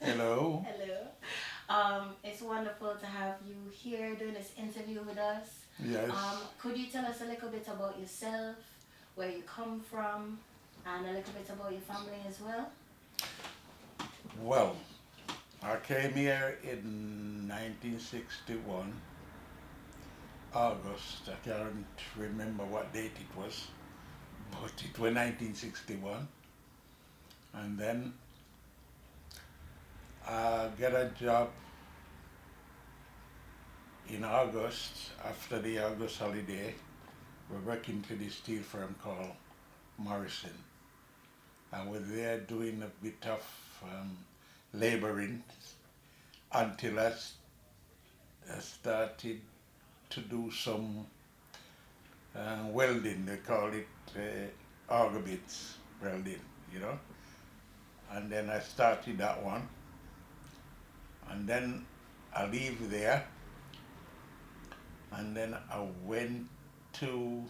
Hello. Hello. It's wonderful to have you here doing this interview with us. Yes. Could you tell us a little bit about yourself, where you come from, and a little bit about your family as well? Well, I came here in 1961, August. I can't remember what date it was, but it was 1961. And then I got a job in August after the August holiday. We're working for this steel firm called Morrison. I was there doing a bit of laboring until I started to do some welding. They call it auger bits welding, you know. And then I started that one, and then I leave there, and then I went to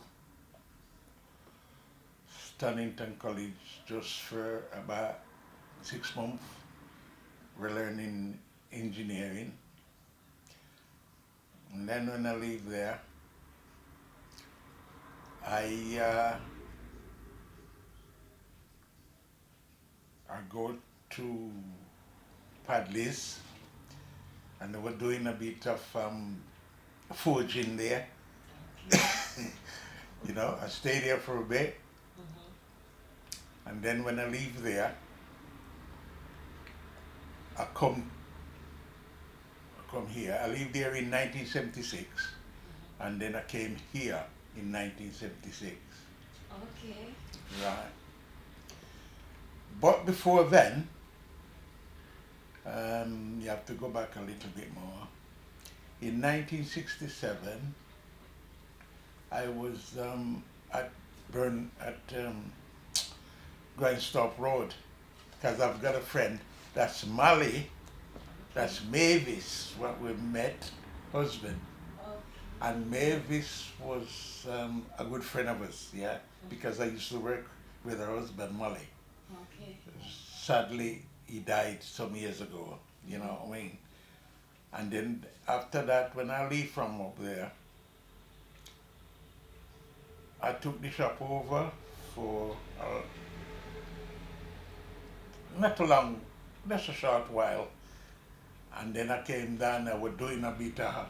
Stonington College just for about 6 months. We're learning engineering, and then when I leave there, I uh, I go to Padley's, and they were doing a bit of forging there. You know, I stay there for a bit, and then when I leave there, I come here. I lived there in 1976, and then I came here in 1976. Okay. Right. But before then, you have to go back a little bit more. In 1967, I was at Grindstop Road, because I've got a friend that's Molly, that's Mavis, what we met, husband. Okay. And Mavis was a good friend of us, yeah, because I used to work with her husband, Molly. Okay. Sadly, he died some years ago, you know what I mean? And then after that, when I leave from up there, I took the shop over for not a long, just a short while. And then I came down, I was doing a bit of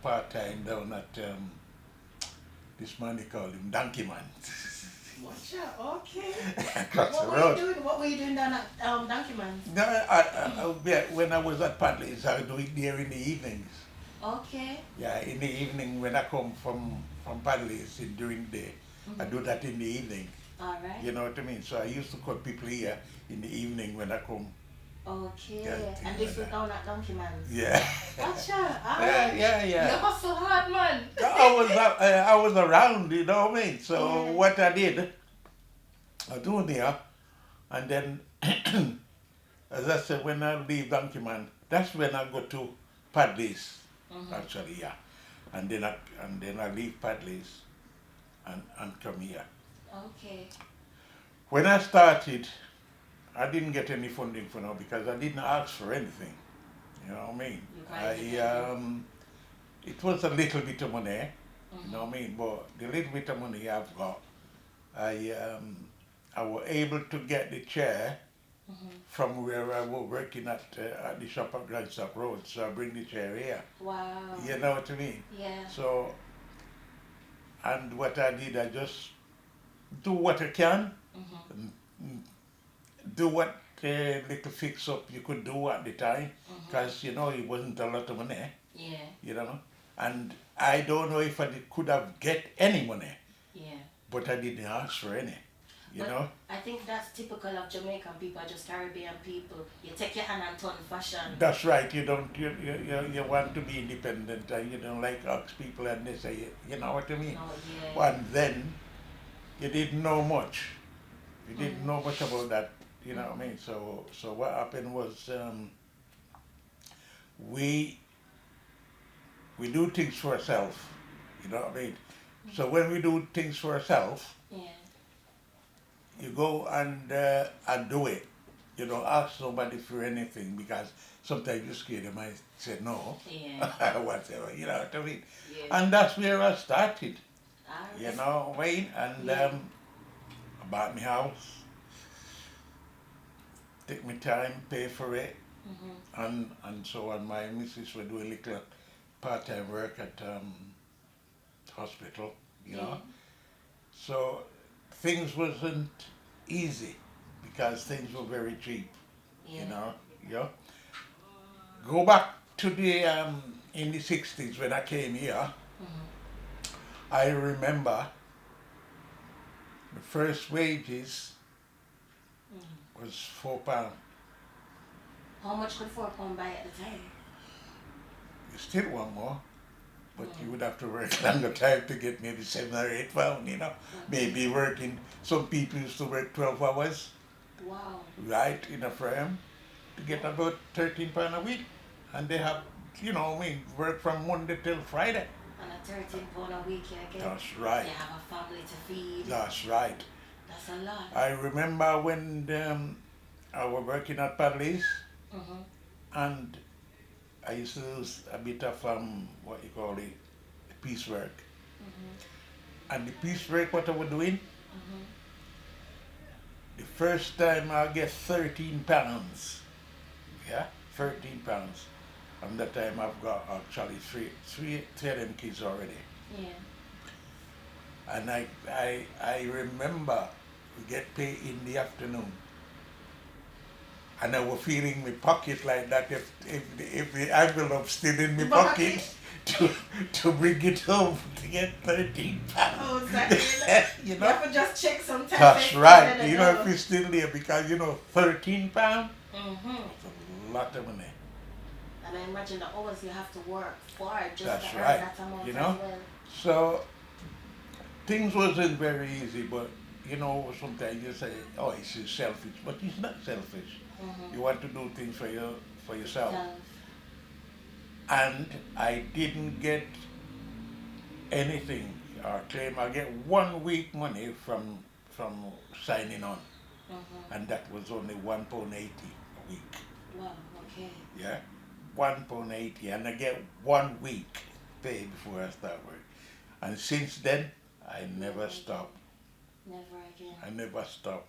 part-time down at this man, they call him Donkey Man. Watch out. Okay. Across the What were you road. doing? What were you doing down at Donkey Man's? No, yeah, when I was at Padley's, I do it there in the evenings. Okay. Yeah, in the evening when I come from Padley's during the day, I do that in the evening. All right. You know what I mean? So I used to cut people here in the evening when I come. Okay. Yeah, And things this like was that. down at Donkey Man's. Yeah. Gotcha. Yeah, yeah, You yeah. hustle hard, man. I was around, you know what I mean? So Yeah. what I did, I do there, and then, as I said, when I leave Donkey Man, that's when I go to Padley's, actually, yeah. And then I leave Padley's and come here. Okay. When I started, I didn't get any funding for now because I didn't ask for anything. You know what I mean? You quite independent. It was a little bit of money, you know what I mean? But the little bit of money I've got, I was able to get the chair from where I was working at the shop at Grindstop Road. So I bring the chair here. Wow. You know what I mean? Yeah. So, and what I did, I just do what I can, and do what little fix up you could do at the time, because you know it wasn't a lot of money, Yeah. you know, and I don't know if could have get any money, Yeah. but I didn't ask for any, you But know. I think that's typical of Jamaican people, just Caribbean people. You take your hand and turn fashion. That's right. You don't you want to be independent, and you don't like ask people, and they say, you know what I mean. Oh yeah. And then you didn't know much. You didn't know much about that. You know what I mean? So what happened was we do things for ourselves. You know what I mean? So when we do things for ourselves, Yeah. you go and do it. you know, ask nobody for anything because sometimes you're scared they might say no, Yeah. whatever, you know what I mean? Yeah. And that's where I started, you Alright. know, Wayne, and Yeah. I bought my house, take my time, pay for it, and so on. My missus were doing little part-time work at hospital, you know. So things wasn't easy because things were very cheap, Yeah. you know. Yeah. Go back to the in the 60s when I came here. I remember the first wages was £4. How much could £4 buy at the time? You still want more, but you would have to work longer time to get maybe £7 or £8, you know. Maybe working, some people used to work 12 hours, Wow. right, in a firm to get about £13 a week. And they have, you know, I mean, work from Monday till Friday. And at £13 a week, yeah, again. That's right. You have a family to feed. That's right. That's a lot. I remember when I was working at Padley's, and I used to do a bit of what you call it, piecework. And the piecework what I was doing, the first time I get £13. Yeah, £13. And that time I've got actually three of them kids already. Yeah. And I remember we get paid in the afternoon. And I was feeling my pocket like that if the envelope still in my pocket to bring it home to get £13. Oh, exactly. You You know? have to just check sometimes. That's right. You know, if it's still there, because you know, £13, that's a lot of money. And I imagine the hours you have to work for just That's to earn right. that amount You as know? well. So things wasn't very easy, but you know, sometimes you say, oh, it's selfish, but it's not selfish. You want to do things for yourself. And I didn't get anything or claim. I get 1 week money from signing on, and that was only £1.80 a week. Wow, okay. Yeah, £1.80, and I get 1 week pay before I start work. And since then, I never stop. Never again. I never stop.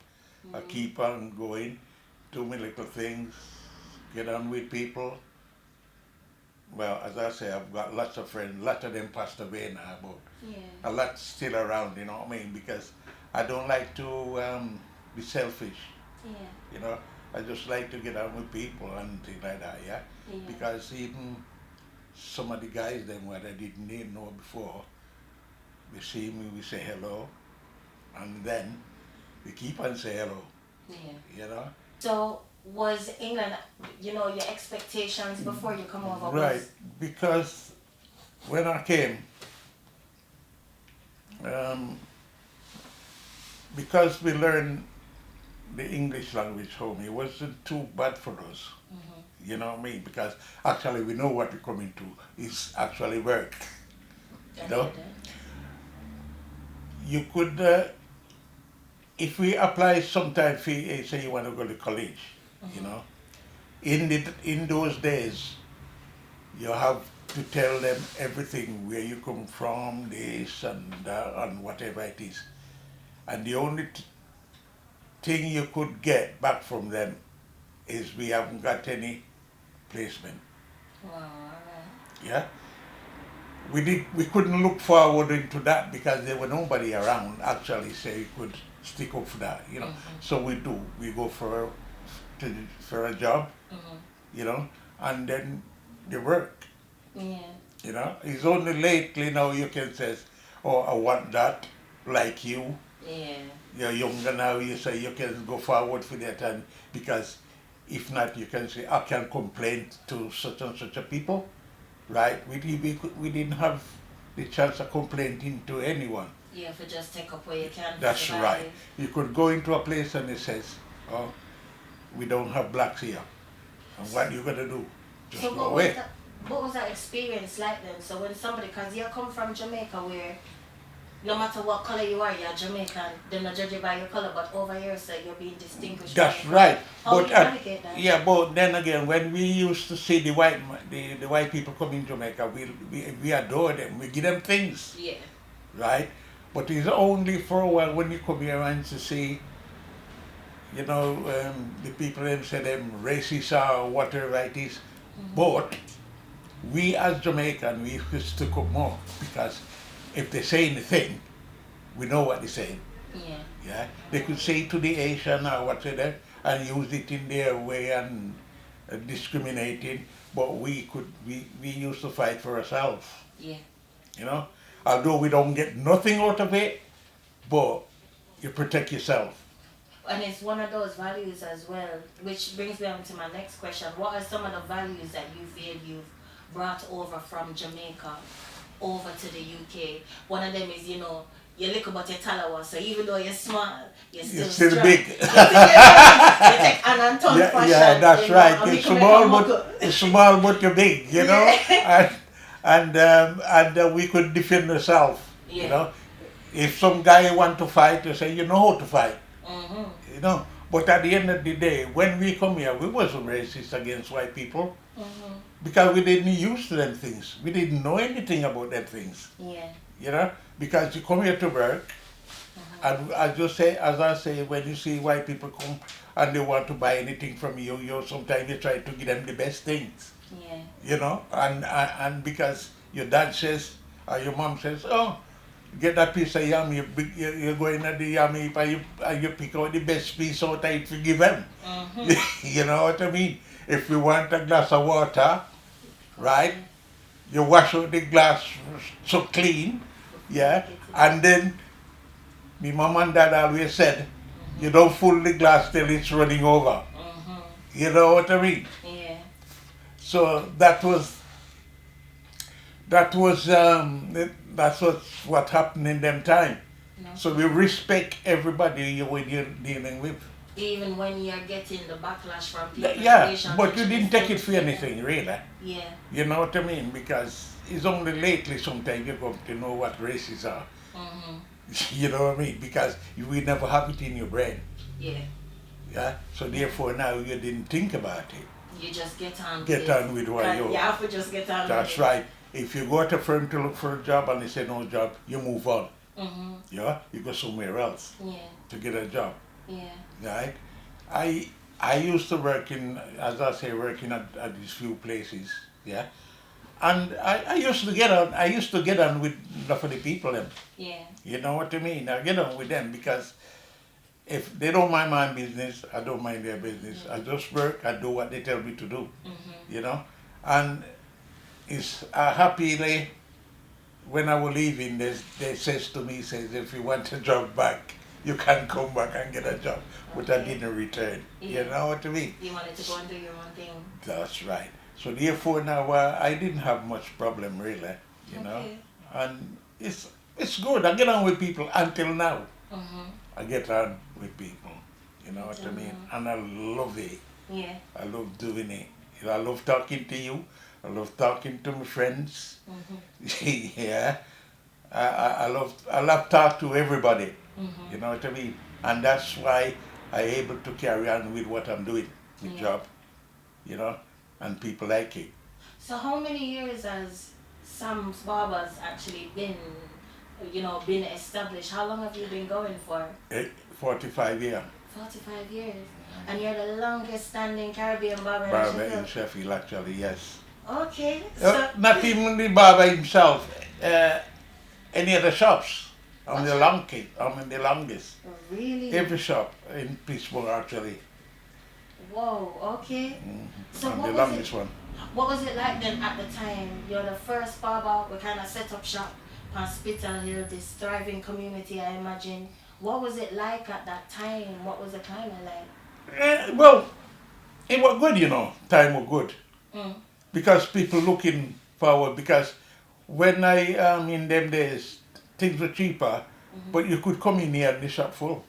I keep on going, do my little things, get on with people. Well, as I say, I've got lots of friends. A lot of them passed away now, but a lot still around, you know what I mean? Because I don't like to be selfish, you know. I just like to get on with people and things like that, yeah? Because even some of the guys them what I didn't know before, they see me, we say hello, and then we keep on saying hello, you know? So was England, you know, your expectations before you come over? Right, because when I came, because we learned the English language home, it wasn't too bad for us. You know what I mean? Because actually we know what we're coming to is actually work. You know? You could, if we apply sometimes, say you want to go to college, you know, in those days, you have to tell them everything, where you come from, this and whatever it is. And the only thing you could get back from them is we haven't got any placement. Wow, alright. Yeah? We couldn't look forward into that because there were nobody around actually say you could stick up for that, you know. So we go for a job, you know, and then they work. You know, it's only lately now you can say, oh, I want that, like you. You're younger now, you say you can go forward for that, and because if not, you can say, I can complain to such and such a people, right? We didn't have the chance of complaining to anyone. Yeah, for just take up where you can. That's right. You could go into a place and it says, oh, we don't have blacks here. And what are you going to do? Just So go away. what was that experience like then? So when somebody, because you come from Jamaica where no matter what color you are, you're Jamaican. They're not judge you by your color, but over here, so you're being distinguished. That's right. How But do you navigate that? yeah, but then again, when we used to see the white people come in Jamaica, we adore them. We give them things, Yeah. right? But it's only for a while when you come here and to see, you know, the people them say them racist or whatever it is. But we as Jamaican, we used to come more because if they say anything, we know what they're saying. Yeah. Yeah, they could say to the Asian or whatever and use it in their way and discriminating, but we used to fight for ourselves. Yeah. You know, although we don't get nothing out of it, but you protect yourself. And it's one of those values as well, which brings me on to my next question. What are some of the values that you feel you've brought over from Jamaica over to the UK? One of them is, you know, you're little but you're taller, so even though you're small, you're still strong. Big. You take an Anton fashion. Yeah, that's you know, right. and It's small, but you're big, you know. and we could defend ourselves. Yeah. You know, if some guy want to fight, you say you know how to fight. Mm-hmm. You know, but at the end of the day, when we come here, we wasn't racist against white people because we didn't use to them things. We didn't know anything about them things. Yeah. You know, because you come here to work, and as I say, when you see white people come and they want to buy anything from you, sometimes you try to give them the best things. Yeah. You know, and because your dad says or your mom says, oh, get that piece of yam, you're going at the yam heap and you pick out the best piece out of it to give them. You know what I mean? If you want a glass of water, right, you wash out the glass so clean, yeah, and then my mom and dad always said, you don't fill the glass till it's running over. You know what I mean? Yeah. So that's what happened in them time. No. So we respect everybody when you're dealing with. Even when you're getting the backlash from people. Yeah, but you didn't take it for anything, really. Yeah. You know what I mean? Because it's only lately sometimes you come to know what races are. You know what I mean? Because you will never have it in your brain. Yeah. Yeah. So therefore now you didn't think about it. You just get on. Get on with what you. You have to just get on. That's right. If you go to a firm to look for a job and they say no job, you move on. Yeah, you go somewhere else. Yeah. To get a job. Yeah. Right. I used to work in, as I say, working at these few places. Yeah. And I used to get on with enough of the people them. Yeah. You know what I mean? I get on with them because if they don't mind my business, I don't mind their business. I just work, I do what they tell me to do. You know? And it's happily when I was leaving, they says to me, if you want a job back, you can come back and get a job. But I didn't return. Yeah. You know what I mean? You wanted to go and do your own thing. That's right. So therefore now I didn't have much problem really, you know. And it's good. I get on with people until now. I get on with people. You know what I mean? And I love it. Yeah. I love doing it. You know, I love talking to you. I love talking to my friends. Yeah. I love talk to everybody. You know what I mean? And that's why I'm able to carry on with what I'm doing, my job. You know, and people like it. So how many years has Sam's Barbers actually been established? How long have you been going for? 45 years. 45 years. And you're the longest standing Caribbean barber in Sheffield, actually, yes. Okay. So not even the barber himself. Any of the shops. I'm the longest. Really? Every shop in Pitsmoor, actually. Whoa, okay. So I'm the longest one. What was it like then at the time? You're the first barber, we kind of set up shop on Spittal Hill, this thriving community, I imagine. What was it like at that time? What was the climate like? Well, it was good, you know. Time was good. Because people looking forward, because when in them days, things were cheaper, but you could come in here and the shop full.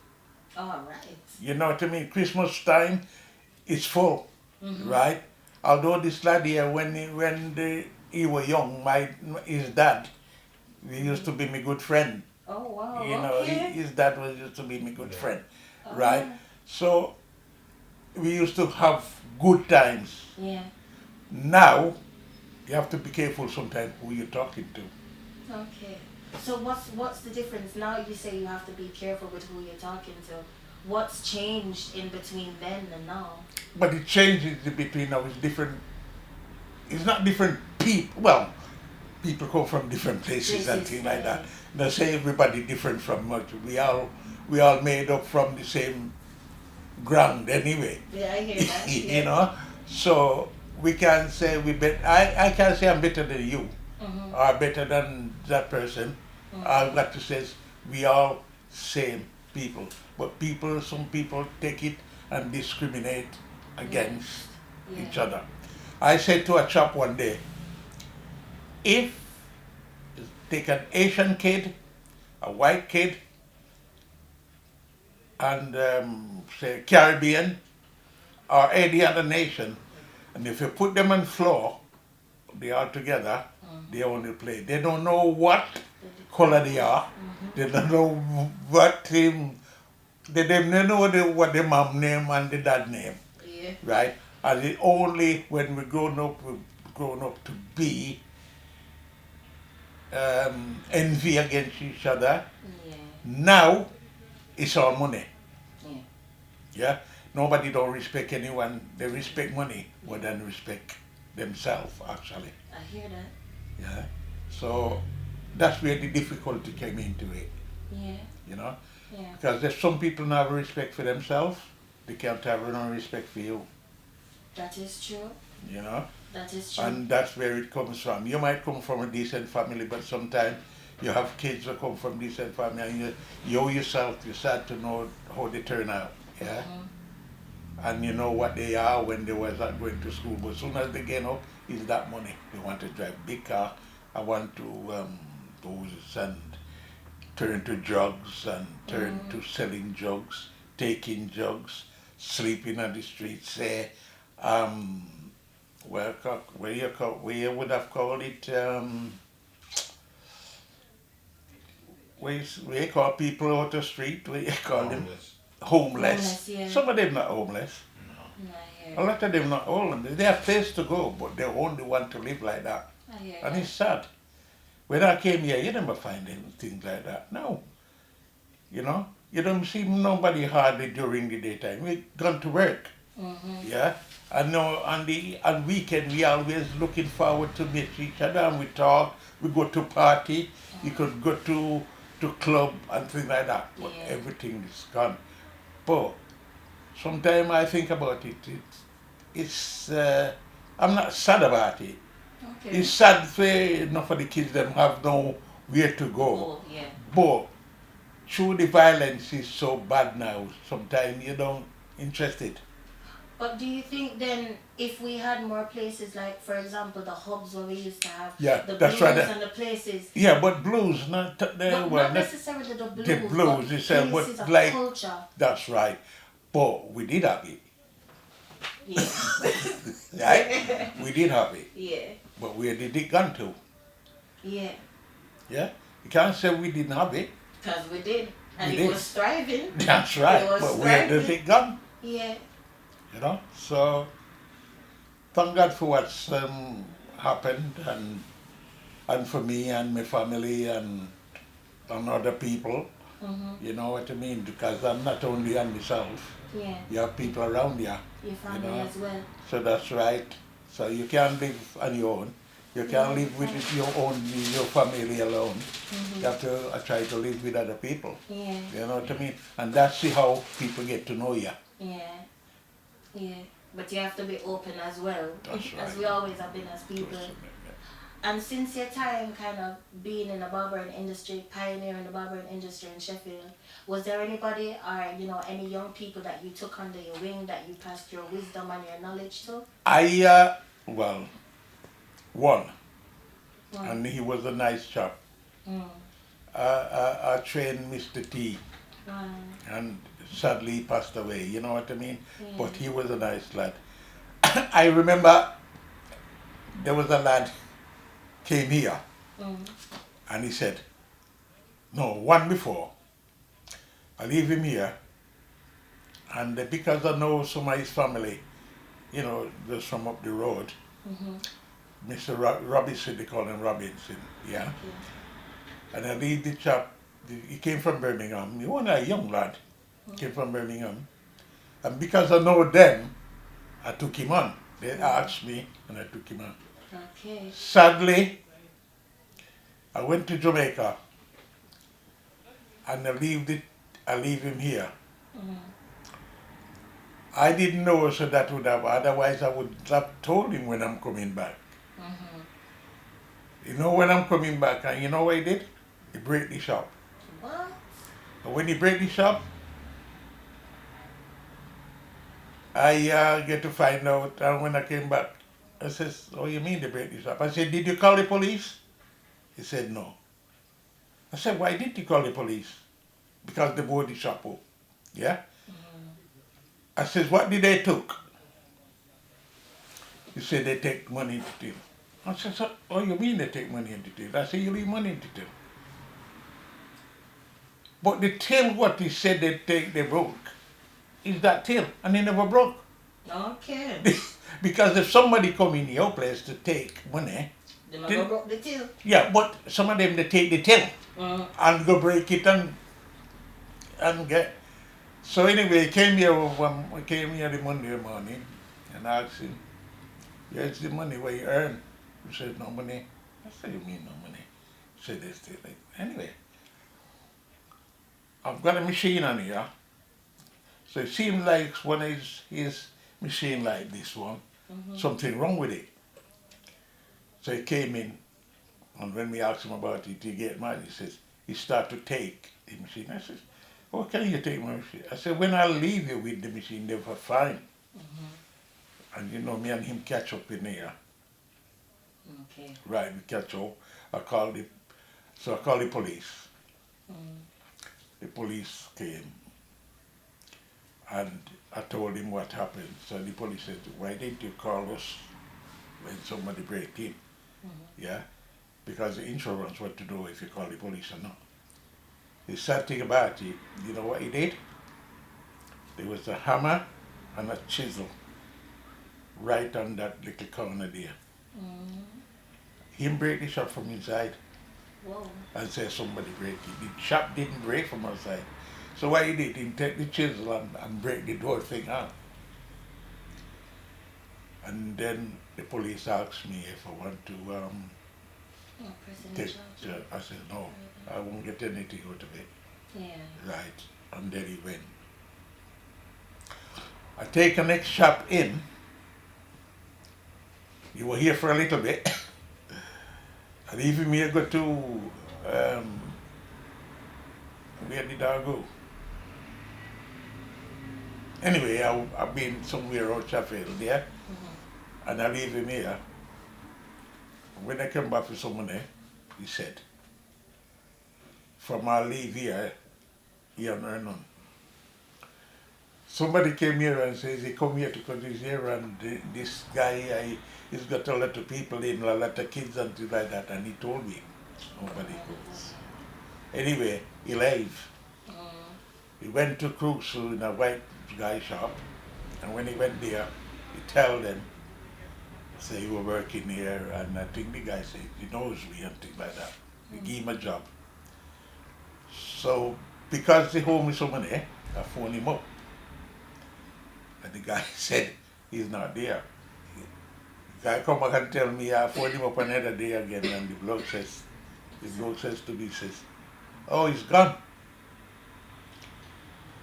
Oh, right. You know what I mean? Christmas time, it's full, right? Although this lad here, when he was young, his dad, he used to be my good friend. Oh wow. You know, Okay. his dad was used to be my good friend, Oh, right? So we used to have good times. Yeah. Now you have to be careful sometimes who you're talking to. Okay. So what's the difference now? You say you have to be careful with who you're talking to. What's changed in between then and now? But it changes between now. It's different. It's not different people. Well, people come from different places and things like that. They say everybody different from much. We all made up from the same ground anyway. Yeah, I hear that. You know, so we can say we bet. I can't say I'm better than you Mm-hmm. or better than that person. I've got to say we all same people, but some people take it and discriminate against each Yeah. other. I said to a chap one day, if take an Asian kid, a white kid, and say Caribbean or any other nation, and if you put them on floor, they are together, they only play. They don't know what color they are. They don't know what they don't know what the mom name and the dad name, Yeah. right? And it only when we've grown up to be envy against each other. Yeah. Now it's all money. Yeah. Yeah, nobody don't respect anyone. They respect money more than respect themselves. Actually, I hear that. yeah. So that's where the difficulty came into it. Yeah. You know, Yeah. because there's some people not have respect for themselves. They can't have no respect for you. That is true. You know, That is true. and that's where it comes from. You might come from a decent family, but sometimes you have kids that come from decent family, and you yourself, you start to know how they turn out. Yeah. And you know what they are when they was not going to school. But as soon as they get up, it's that money. They want to drive big car. I want to booze and turn to drugs and turn to selling drugs, taking drugs, sleeping on the streets. Say, where you would have called it, where you call people out the street, where you call them homeless. Yeah. Some of them not homeless. I hear A lot of them not homeless. They have place to go, but they only want to live like that. I hear And that. it's sad. When I came here, you never find things like that. No. You know? You don't see nobody hardly during the daytime. We gone to work. Yeah? And no, on weekend, we always looking forward to meet each other and we talk. We go to party. You could go to club and things like that. But Yeah. everything is gone. But sometimes I think about it. I'm not sad about it. Okay. It's sad for enough of the kids them have nowhere to go. Oh, yeah. But through the violence is so bad now, sometimes you don't interested. But do you think then, if we had more places like, for example, the hubs where we used to have Yeah, the that's blues right. and the places, Yeah, but blues, not but not necessarily the blues, blues, but it's a- places but of like- culture. that's right. But we did have it, Yeah. right? We did have it, Yeah. but where did it gone to? Yeah. Yeah, you can't say we didn't have it. Because we did. And We it did. was thriving. That's right. It was But where does thriving. it gone? Yeah. You know, so thank God for what's happened and for me and my family and other people. You know what I mean? Because I'm not only on myself. Yeah. You have people around you. Your family know. as well. So that's right. So you can't live on your own. You can't live with your family alone. You have to try to live with other people. Yeah. You know what I mean? And that's how people get to know you. Yeah. Yeah. But you have to be open as well. That's As right. we always have been as people. And since your time kind of being in the barbering industry, pioneering the barbering industry in Sheffield, was there anybody or, any young people that you took under your wing that you passed your wisdom and your knowledge to? One. And he was a nice chap. I trained Mr. T, and sadly he passed away, you know what I mean? Yeah. But he was a nice lad. I remember there was a lad came here and he said, No, one before. I leave him here, and because I know some of his family, you know, just from up the road, Mr. Robinson, they call him Robinson, yeah. And I leave the chap, he came from Birmingham, he was a young lad, came from Birmingham. And because I know them, I took him on. They asked me, and I took him on. Okay. Sadly, I went to Jamaica, and I leave him here. I didn't know, so that would have, otherwise I would have told him when I'm coming back. You know when I'm coming back, and you know what he did? He break the shop. What? And when he break the shop, I get to find out, and when I came back, I says, "Oh, you mean they break the shop?" I said, "Did you call the police?" He said, "No." I said, "Why didn't you call the police?" "Because they board the shop up." Yeah? I says, "What did they took?" He said, "They take money into till." I said, "So, oh, you mean they take money into till?" I said, "You leave money into till." But the till what he said they broke is that till, and they never broke. Okay. Because if somebody come in your place to take money, They never broke the till. yeah, but some of them they take the till and go break it and get. So anyway, he came here the Monday morning and I asked him, "Here's the money where you earn." He said, "No money." I said, "You mean no money?" He said, "They still like." Anyway, I've got a machine on here. So it seems like one of his machine like this one, something wrong with it. So he came in, and when we asked him about it, he get mad. He says, he start to take the machine. I said, "Oh, can you take my machine?" I said, "When I leave you with the machine, they were fine." And you know, me and him catch up in here. Okay. Right, we catch up. I called the police. The police came. And I told him what happened. So the police said, "Why didn't you call us when somebody break in?" Yeah? Because the insurance what to do if you call the police or not. The sad thing about it, you know what he did? There was a hammer and a chisel right on that little corner there. Him break the shop from inside. Whoa. And say somebody break it. The shop didn't break from outside. So what he did, he take the chisel and break the door thing out. And then the police asked me if I want to take, I said, "No, I won't get anything out of it." Yeah. Right, and then he went. I take the next shop in. You were here for a little bit. And even me I go to, where did I go? Anyway, I've been somewhere out Sheffield, yeah? And I leave him here. When I came back with some money, he said, "From I leave here, he don't earn none." Somebody came here and says he come here because he's here and this guy, he's got a lot of people in, a lot of kids and things like that, and he told me nobody goes. Anyway, he left. He went to Crusoe in a white guy shop, and when he went there, he tell them, say he was working here, and I think the guy said he knows me and things like that. He gave him a job. So because they owe me some money, I phoned him up. And the guy said he's not there. The guy come back and tell me I phoned him up another day again, and the bloke says to me, says, "Oh, he's gone."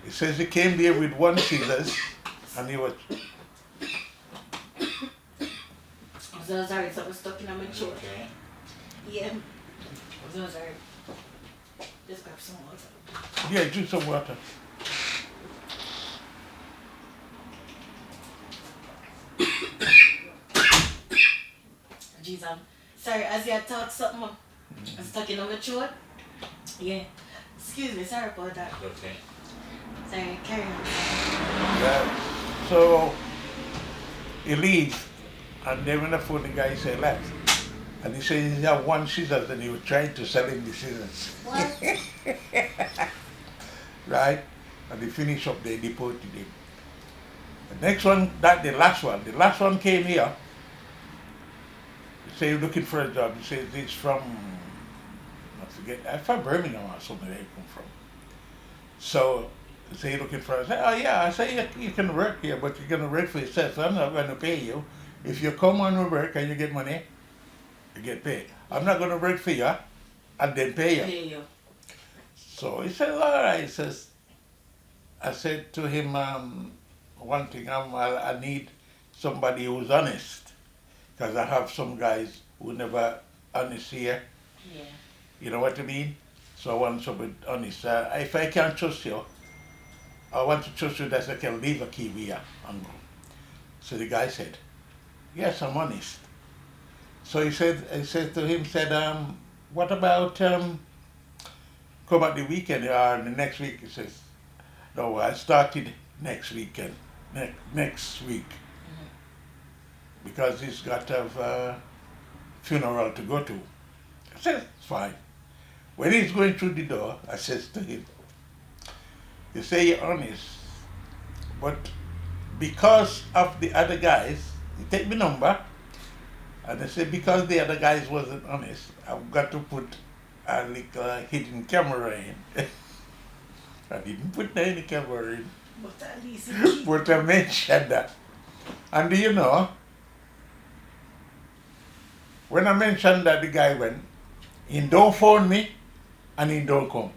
He says he came there with one scissors and he was. I'm so sorry, something stuck in my throat. Okay. Yeah. I'm so sorry. Just grab some water. Yeah, drink some water. Jeez, I'm sorry, as you talk something, I'm stuck in my throat. Yeah. Excuse me, sorry about that. Okay. Sorry, carry on. Yeah. So he leaves, and then when I phone the guy, he say left. And he said he had one scissors and he was trying to sell him the scissors. What? Right? And they finished up, they deported him. The next one, the last one came here. He said, you're looking for a job. He says, he's from, I forget, from Birmingham or something they come from. So, he said, you're looking for a job. I said, oh yeah, I said, you can work here, but you're going to work for yourself, so I'm not going to pay you. If you come on work and you get money, you get paid. I'm not going to work for you and then pay you. So he said, all right. He says, I said to him, one thing, I need somebody who's honest, because I have some guys who never honest here. Yeah. You know what I mean? So I want somebody honest. If I can't trust you, I want to trust you that I can leave a key here and go. So the guy said, yes, I'm honest. So I said to him, what about come at the weekend or the next week? He says, no, I started next weekend, next week, because he's got to have a funeral to go to. I said, it's fine. When he's going through the door, I says to him, you say you're honest, but because of the other guys, you take my number, and I said, because the other guys wasn't honest, I've got to put a little hidden camera in. I didn't put any camera in. But at least But I mentioned that. And do you know, when I mentioned that, the guy went, he don't phone me and he don't come.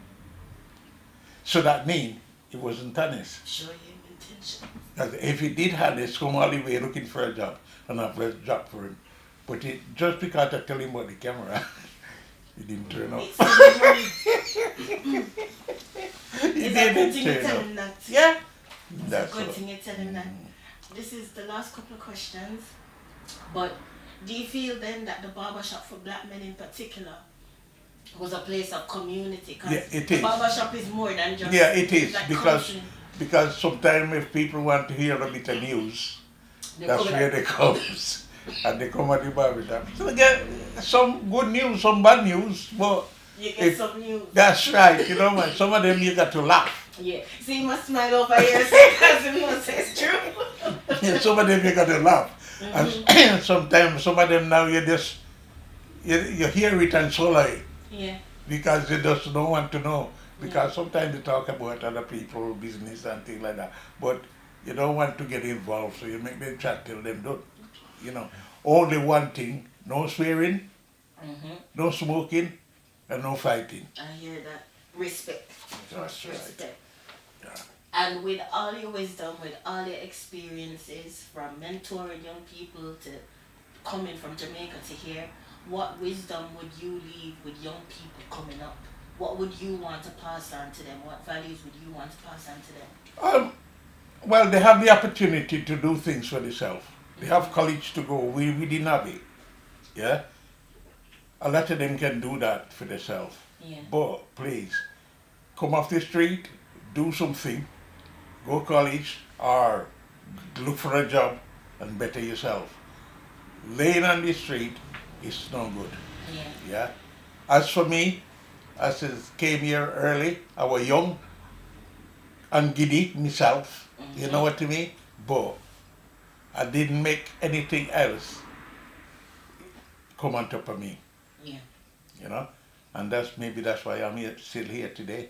So that means he wasn't honest. show him intention. Because if he did honest, come all the way looking for a job, and I've a job for him. But just because I tell him about the camera, he didn't turn up. He It's a good didn't thing you turn tell up. him that. Yeah. It's That's a good all. thing you tell him that. This is the last couple of questions. But do you feel then that the barbershop for black men in particular was a place of community? 'Cause Yeah, it the is. barbershop is more than just Yeah, it is, like because country. because sometimes if people want to hear a bit of news, They that's come where like- they come. And they come at the barbershop. So they get some good news, some bad news, but You get some news. that's right, you know, man. Some of them you got to laugh. Yeah. See, you must smile over here because you must say it's true. Yeah, some of them you got to laugh. And sometimes some of them now you just you hear it and swallow it, Yeah. because you just don't want to know. Because sometimes they talk about other people's business and things like that, but you don't want to get involved, so you make them chat till them don't. You know, only one thing: no swearing, no smoking, and no fighting. I hear that. Respect. That's right. Respect. Yeah. And with all your wisdom, with all your experiences from mentoring young people to coming from Jamaica to here, what wisdom would you leave with young people coming up? What would you want to pass on to them? What values would you want to pass on to them? Well, they have the opportunity to do things for themselves. They have college to go. We didn't have it. Yeah? A lot of them can do that for themselves. Yeah. But please, come off the street, do something, go college, or look for a job and better yourself. Laying on the street is no good. Yeah. Yeah? As for me, I came here early, I was young and giddy myself, you know what I mean? But I didn't make anything else come on top of me, Yeah. you know? And that's why I'm here, still here today.